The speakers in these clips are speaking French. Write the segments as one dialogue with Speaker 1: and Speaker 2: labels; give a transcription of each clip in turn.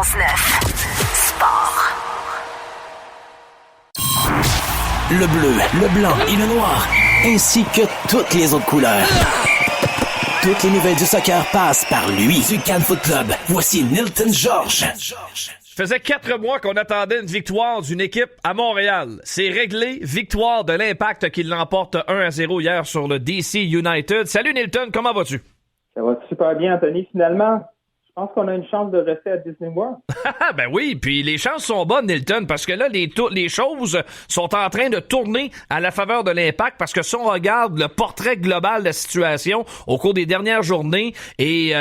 Speaker 1: Sport.
Speaker 2: Le bleu, le blanc et le noir, ainsi que toutes les autres couleurs. Toutes les nouvelles du soccer passent par lui. Du Cannes Foot Club, voici Nilton Georges.
Speaker 3: Faisait 4 mois qu'on attendait une victoire d'une équipe à Montréal. C'est réglé, victoire de l'Impact qui l'emporte 1-0 hier sur le DC United. Salut Nilton, comment vas-tu?
Speaker 4: Ça va super bien, Anthony. Finalement, je pense qu'on a une chance de rester à Disney World.
Speaker 3: Ben oui, puis les chances sont bonnes, Nilton, parce que là, les choses sont en train de tourner à la faveur de l'Impact, parce que si on regarde le portrait global de la situation au cours des dernières journées, et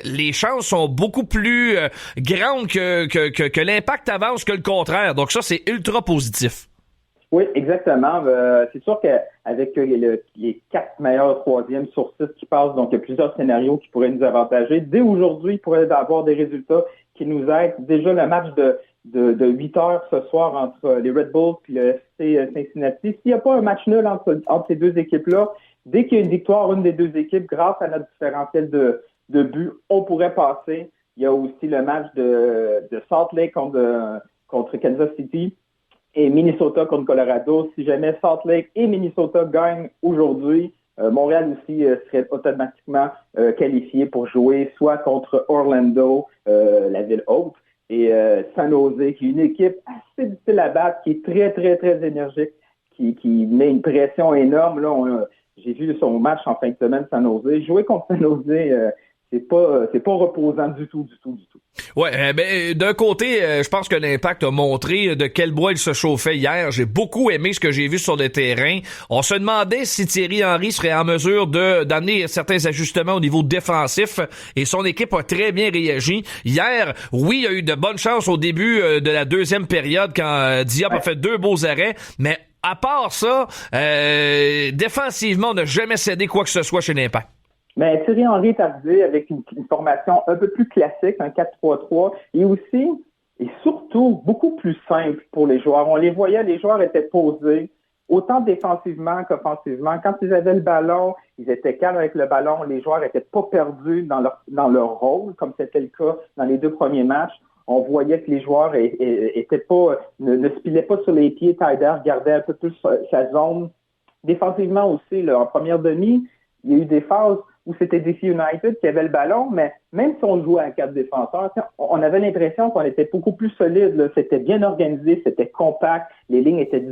Speaker 3: les chances sont beaucoup plus grandes que l'Impact avance que le contraire. Donc ça, c'est ultra positif.
Speaker 4: Oui, exactement. C'est sûr qu'avec les 4 meilleurs troisièmes sur 6 qui passent, donc il y a plusieurs scénarios qui pourraient nous avantager. Dès aujourd'hui, il pourrait y avoir des résultats qui nous aident. Déjà, le match de 8 heures ce soir entre les Red Bulls et le FC Cincinnati. S'il n'y a pas un match nul entre ces deux équipes-là, dès qu'il y a une victoire, une des deux équipes, grâce à notre différentiel de buts, on pourrait passer. Il y a aussi le match de Salt Lake contre Kansas City. Et Minnesota contre Colorado. Si jamais Salt Lake et Minnesota gagnent aujourd'hui, Montréal aussi serait automatiquement qualifié pour jouer soit contre Orlando, la ville haute, et San Jose, qui est une équipe assez difficile à battre, qui est très, très, très énergique, qui met une pression énorme. Là, j'ai vu son match en fin de semaine, San Jose. Jouer contre San Jose, c'est pas reposant du tout.
Speaker 3: Ouais, ben d'un côté, je pense que l'Impact a montré de quel bois il se chauffait hier. J'ai beaucoup aimé ce que j'ai vu sur le terrain. On se demandait si Thierry Henry serait en mesure d'amener certains ajustements au niveau défensif, et son équipe a très bien réagi. Hier, oui, il y a eu de bonnes chances au début de la deuxième période quand Diop a fait 2 beaux arrêts, mais à part ça, défensivement, on n'a jamais cédé quoi que ce soit chez l'Impact.
Speaker 4: Mais Thierry Henry est arrivé avec une formation un peu plus classique, un 4-3-3, et aussi, et surtout, beaucoup plus simple pour les joueurs. On les voyait, les joueurs étaient posés, autant défensivement qu'offensivement. Quand ils avaient le ballon, ils étaient calmes avec le ballon, les joueurs n'étaient pas perdus dans leur rôle, comme c'était le cas dans les 2 premiers matchs. On voyait que les joueurs ne se pilaient pas sur les pieds, Taider gardait un peu plus sa zone. Défensivement aussi, là, en première demi, il y a eu des phases où c'était DC United qui avait le ballon, mais même si on jouait à 4 défenseurs, on avait l'impression qu'on était beaucoup plus solide. Là. C'était bien organisé, c'était compact, les lignes étaient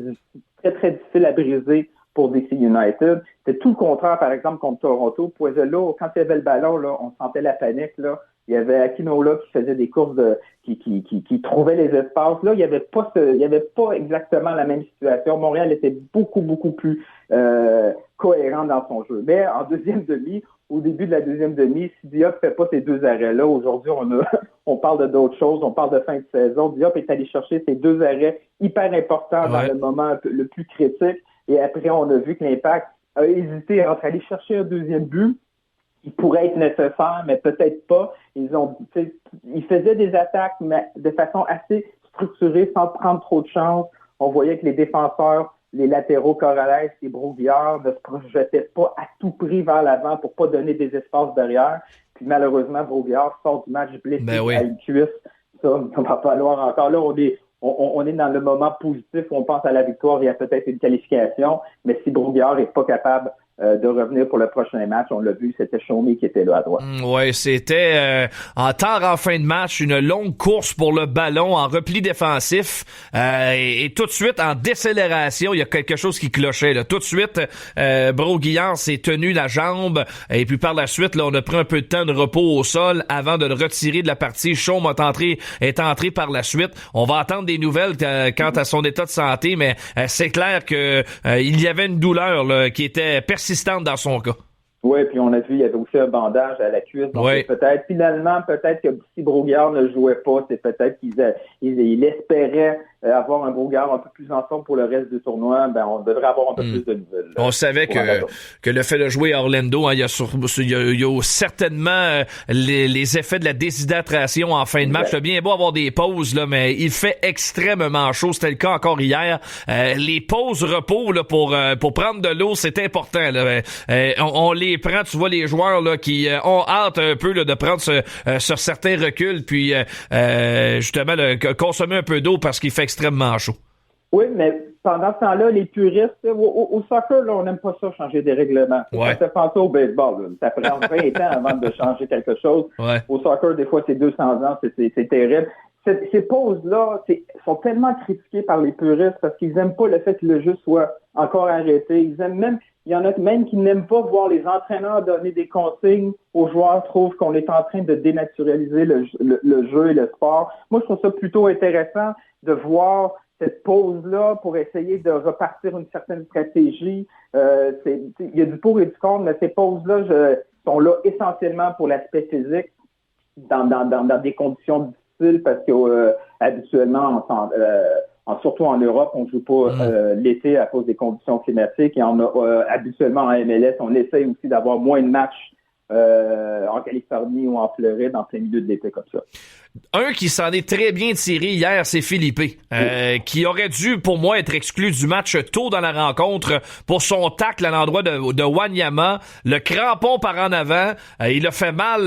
Speaker 4: très, très difficiles à briser pour DC United. C'était tout le contraire, par exemple, contre Toronto. Poisello, quand il y avait le ballon, là, on sentait la panique. Là. Il y avait Akinola qui faisait des courses qui trouvait les espaces. Là, il y avait pas exactement la même situation. Montréal était beaucoup, beaucoup plus cohérent dans son jeu. Mais en deuxième demi, au début de la deuxième demi, si Diop fait pas ces 2 arrêts-là, aujourd'hui, on parle d'autres choses, on parle de fin de saison. Diop est allé chercher ces 2 arrêts hyper importants dans le moment le plus critique. Et après, on a vu que l'Impact a hésité à aller chercher un deuxième but. Il pourrait être nécessaire, mais peut-être pas. Ils faisaient des attaques, mais de façon assez structurée, sans prendre trop de chance. On voyait que les défenseurs, les latéraux Corrales et Broguillard ne se projetaient pas à tout prix vers l'avant pour pas donner des espaces derrière. Puis malheureusement, Broguillard sort du match blessé à une cuisse. Ça va falloir encore. Là, on est dans le moment positif où on pense à la victoire et à peut-être une qualification. Mais si Broguillard n'est pas capable de revenir pour le prochain match. On l'a vu, c'était Chaumy qui était là à droite.
Speaker 3: Ouais, c'était en fin de match, une longue course pour le ballon en repli défensif et tout de suite en décélération, il y a quelque chose qui clochait là. Tout de suite, Broguillard s'est tenu la jambe et puis par la suite, là, on a pris un peu de temps de repos au sol avant de le retirer de la partie. Chaume est entré par la suite. On va attendre des nouvelles quant à son état de santé, mais c'est clair que il y avait une douleur là, qui était persistante dans son cas.
Speaker 4: Oui, puis on a vu, il y avait aussi un bandage à la cuisse. Donc peut-être que si Broguillard ne jouait pas, c'est peut-être qu'il espérait avoir un Beauregard un peu plus en forme pour le reste du tournoi, on devrait avoir un peu plus de nouvelles.
Speaker 3: On savait que le fait de jouer à Orlando, il y a certainement les effets de la déshydratation en fin de match. C'est bien beau avoir des pauses, là, mais il fait extrêmement chaud. C'était le cas encore hier. Les pauses repos là, pour prendre de l'eau, c'est important. Là. On les prend, tu vois les joueurs là, qui ont hâte un peu là, de prendre sur certains reculs, puis justement consommer un peu d'eau parce qu'il fait extrêmement chaud.
Speaker 4: Oui, mais pendant ce temps-là, les puristes, au soccer, là, on n'aime pas ça, changer des règlements.
Speaker 3: Ouais.
Speaker 4: Ça fait penser au baseball. Là. Ça prend 20 ans avant de changer quelque chose.
Speaker 3: Ouais.
Speaker 4: Au soccer, des fois, c'est 200 ans, c'est terrible. Ces pauses-là sont tellement critiquées par les puristes parce qu'ils n'aiment pas le fait que le jeu soit encore arrêté. Il y en a même qui n'aiment pas voir les entraîneurs donner des consignes aux joueurs, trouvent qu'on est en train de dénaturaliser le jeu et le sport. Moi, je trouve ça plutôt intéressant de voir cette pause-là pour essayer de repartir une certaine stratégie. Il y a du pour et du contre, mais ces pauses-là sont là essentiellement pour l'aspect physique dans des conditions difficiles parce que habituellement, surtout en Europe, on joue pas l'été à cause des conditions climatiques et habituellement en MLS, on essaye aussi d'avoir moins de matchs en Californie ou en Floride en plein milieu de l'été comme ça.
Speaker 3: Un qui s'en est très bien tiré hier, c'est Philippe, qui aurait dû, pour moi, être exclu du match tôt dans la rencontre pour son tacle à l'endroit de Wanyama. Le crampon par en avant, il a fait mal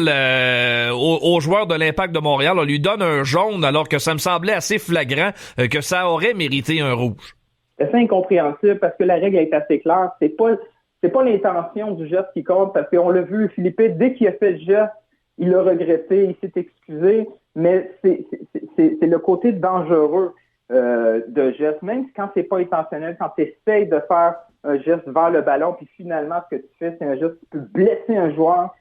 Speaker 3: aux joueurs de l'Impact de Montréal. On lui donne un jaune alors que ça me semblait assez flagrant que ça aurait mérité un rouge.
Speaker 4: C'est incompréhensible parce que la règle est assez claire. C'est pas l'intention du geste qui compte parce qu'on l'a vu, Philippe, dès qu'il a fait le geste, il l'a regretté, il s'est excusé, mais c'est le côté dangereux de geste. Même quand c'est pas intentionnel, quand tu essaies de faire un geste vers le ballon, puis finalement, ce que tu fais, c'est un geste qui peut blesser un joueur,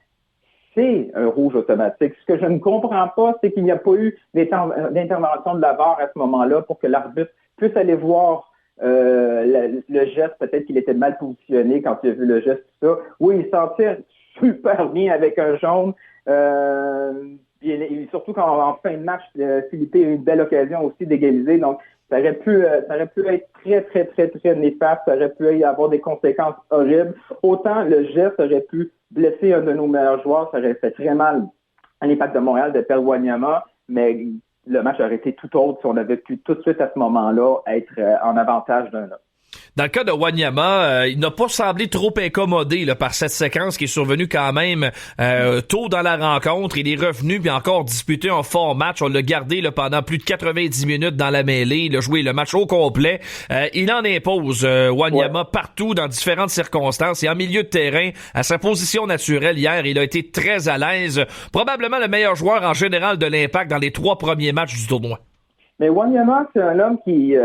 Speaker 4: c'est un rouge automatique. Ce que je ne comprends pas, c'est qu'il n'y a pas eu d'intervention de la VAR à ce moment-là pour que l'arbitre puisse aller voir le geste. Peut-être qu'il était mal positionné quand il a vu le geste, tout ça. Oui, il s'en tire super bien avec un jaune. Et surtout qu'en fin de match, Philippe a eu une belle occasion aussi d'égaliser. Donc, ça aurait pu être très, très, très, très néfaste. Ça aurait pu avoir des conséquences horribles. Autant le geste aurait pu blesser un de nos meilleurs joueurs. Ça aurait fait très mal à l'Impact de Montréal de perdre Wanyama. Mais le match aurait été tout autre si on avait pu tout de suite à ce moment-là être en avantage d'un autre.
Speaker 3: Dans le cas de Wanyama, il n'a pas semblé trop incommodé là, par cette séquence qui est survenue quand même tôt dans la rencontre. Il est revenu puis encore disputé un fort match. On l'a gardé là, pendant plus de 90 minutes dans la mêlée. Il a joué le match au complet. Il en impose Wanyama partout dans différentes circonstances. Et en milieu de terrain, à sa position naturelle hier, il a été très à l'aise. Probablement le meilleur joueur en général de l'Impact dans les 3 premiers matchs du tournoi.
Speaker 4: Mais Wanyama, c'est un homme qui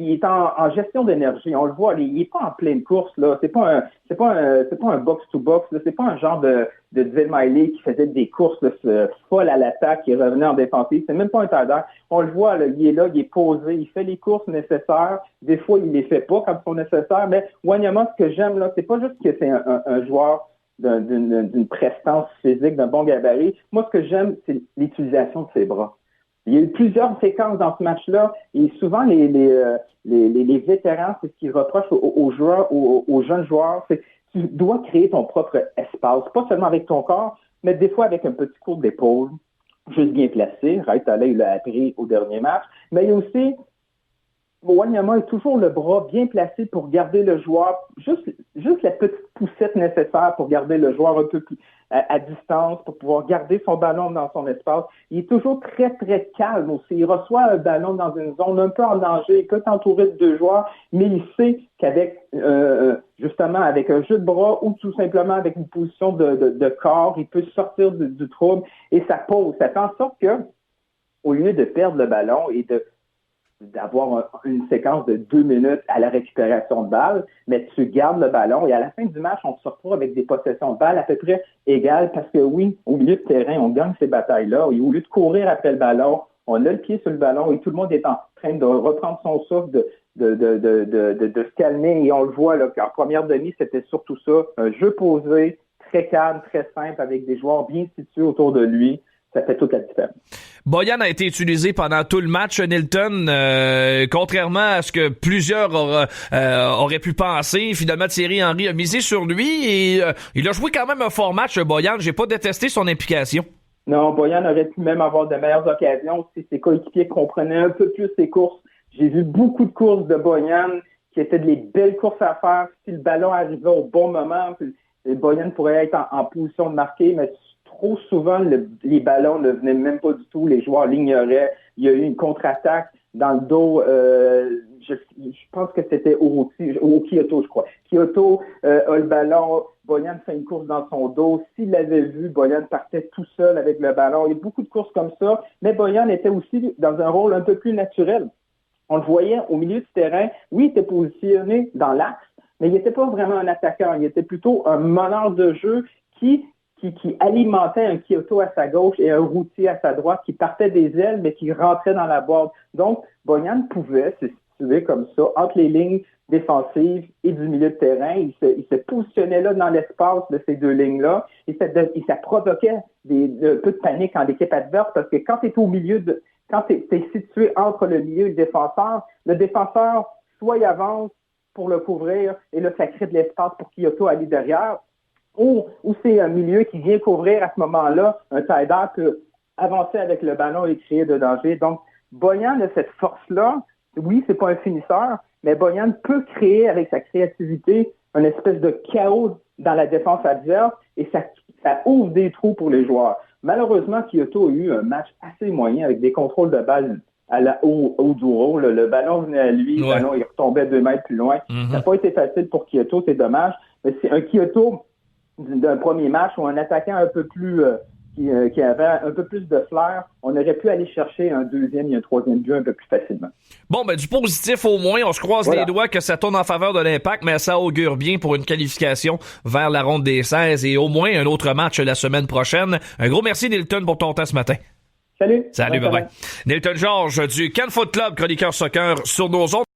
Speaker 4: il est en gestion d'énergie. On le voit, il est pas en pleine course là. C'est pas un box to box. Là. C'est pas un genre de Devin Miley qui faisait des courses là, folles à l'attaque, qui revenait en défensive. C'est même pas un tailleur. On le voit, là, il est là, il est posé, il fait les courses nécessaires. Des fois, il les fait pas quand ils sont nécessaires. Mais Wanyama, ce que j'aime là, c'est pas juste que c'est un joueur d'une prestance physique, d'un bon gabarit. Moi, ce que j'aime, c'est l'utilisation de ses bras. Il y a eu plusieurs séquences dans ce match-là et souvent les vétérans, c'est ce qu'ils reprochent aux joueurs, aux jeunes joueurs, c'est que tu dois créer ton propre espace, pas seulement avec ton corps, mais des fois avec un petit coup d'épaule, juste bien placé. Ray Talley, il l'a appris au dernier match. Mais il y a aussi Wanyama est toujours le bras bien placé pour garder le joueur, juste la petite poussette nécessaire pour garder le joueur un peu plus à distance, pour pouvoir garder son ballon dans son espace. Il est toujours très, très calme aussi. Il reçoit un ballon dans une zone un peu en danger, il peut être entouré de 2 joueurs, mais il sait qu'avec justement avec un jeu de bras ou tout simplement avec une position de corps, il peut sortir du trouble et ça pose. Ça fait en sorte que, au lieu de perdre le ballon et d'avoir une séquence de 2 minutes à la récupération de balle, mais tu gardes le ballon et à la fin du match, on se retrouve avec des possessions de balle à peu près égales parce que oui, au milieu de terrain, on gagne ces batailles-là et au lieu de courir après le ballon, on a le pied sur le ballon et tout le monde est en train de reprendre son souffle, de se calmer et on le voit là, qu'en première demi, c'était surtout ça, un jeu posé, très calme, très simple avec des joueurs bien situés autour de lui. Ça fait toute la différence.
Speaker 3: Boyan a été utilisé pendant tout le match, Nilton, contrairement à ce que plusieurs auraient pu penser. Finalement, Thierry Henry a misé sur lui et il a joué quand même un fort match, Boyan. J'ai pas détesté son implication.
Speaker 4: Non, Boyan aurait pu même avoir de meilleures occasions si ses coéquipiers comprenaient un peu plus ses courses. J'ai vu beaucoup de courses de Boyan qui étaient des belles courses à faire. Si le ballon arrivait au bon moment, Boyan pourrait être en position de marquer, mais trop souvent, les ballons ne venaient même pas du tout. Les joueurs l'ignoraient. Il y a eu une contre-attaque dans le dos. Je pense que c'était au Kyoto, je crois. Kyoto a le ballon. Boyan fait une course dans son dos. S'il l'avait vu, Boyan partait tout seul avec le ballon. Il y a beaucoup de courses comme ça. Mais Boyan était aussi dans un rôle un peu plus naturel. On le voyait au milieu du terrain. Oui, il était positionné dans l'axe, mais il n'était pas vraiment un attaquant. Il était plutôt un meneur de jeu qui alimentait un Kyoto à sa gauche et un Routier à sa droite, qui partait des ailes, mais qui rentrait dans la boîte. Donc, Boyan pouvait se situer comme ça, entre les lignes défensives et du milieu de terrain. Il se positionnait là dans l'espace de ces deux lignes-là, et ça provoquait un peu de panique en équipe adverse, parce que quand tu es au milieu quand tu es situé entre le milieu et le défenseur, soit il avance pour le couvrir, et là, ça crée de l'espace pour Kyoto aller derrière, ou c'est un milieu qui vient couvrir à ce moment-là, un tight-end peut avancer avec le ballon et créer de danger. Donc, Boyan a cette force-là. Oui, c'est pas un finisseur, mais Boyan peut créer avec sa créativité une espèce de chaos dans la défense adverse, et ça ouvre des trous pour les joueurs. Malheureusement, Kyoto a eu un match assez moyen avec des contrôles de balle au Douro. Le ballon venait à lui, le ballon il retombait 2 mètres plus loin. Ça n'a pas été facile pour Kyoto, c'est dommage. Mais c'est un Kyoto d'un premier match ou un attaquant un peu plus qui avait un peu plus de flair, on aurait pu aller chercher un deuxième et un troisième but un peu plus facilement.
Speaker 3: Bon, ben du positif au moins, on se croise les doigts que ça tourne en faveur de l'Impact, mais ça augure bien pour une qualification vers la ronde des 16 et au moins un autre match la semaine prochaine. Un gros merci Nilton pour ton temps ce matin.
Speaker 4: Salut,
Speaker 3: bye bye. Nilton Georges du Can Foot Club, chroniqueur soccer sur nos ondes.